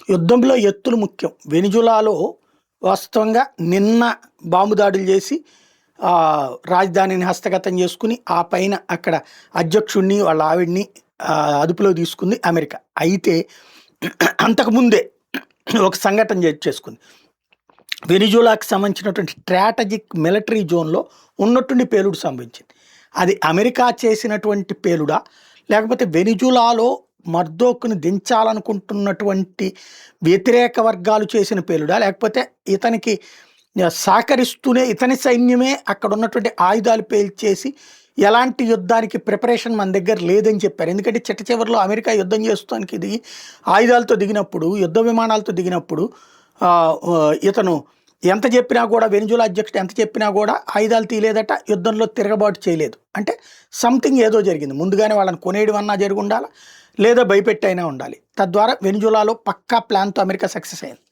యుద్ధంలో ఎత్తులు ముఖ్యం. వెనిజులాలో వాస్తవంగా నిన్న బాంబు దాడులు చేసి రాజధానిని హస్తగతం చేసుకుని ఆ పైన అక్కడ అధ్యక్షుడిని వాళ్ళ ఆవిడ్ని అదుపులో తీసుకుంది అమెరికా. అయితే అంతకుముందే ఒక సంఘటన చేసుకుంది. వెనిజులాకి సంబంధించినటువంటి స్ట్రాటజిక్ మిలిటరీ జోన్లో ఉన్నట్టుండి పేలుడు సంభవించింది. అది అమెరికా చేసినటువంటి పేలుడా, లేకపోతే వెనిజులాలో మర్దోక్ను దించాలనుకుంటున్నటువంటి వ్యతిరేక వర్గాలు చేసిన పేలుడా, లేకపోతే ఇతనికి సహకరిస్తూనే ఇతని సైన్యమే అక్కడ ఉన్నటువంటి ఆయుధాలు పేల్చేసి ఎలాంటి యుద్ధానికి ప్రిపరేషన్ మన దగ్గర లేదని చెప్పారు. ఎందుకంటే చిట్ట చివరిలో అమెరికా యుద్ధం చేస్తానికి దిగి ఆయుధాలతో దిగినప్పుడు, యుద్ధ విమానాలతో దిగినప్పుడు ఇతను ఎంత చెప్పినా కూడా, వెనిజులా అధ్యక్షుడు ఎంత చెప్పినా కూడా ఆయుధాలు తీయలేదట, యుద్ధంలో తిరగబాటు చేయలేదు. అంటే సంథింగ్ ఏదో జరిగింది. ముందుగానే వాళ్ళని కొనేయడం అన్నా జరిగి ఉండాలి, లేదా భయపెట్టైనా ఉండాలి. తద్వారా వెనిజులాలో పక్కా ప్లాన్తో అమెరికా సక్సెస్ అయింది.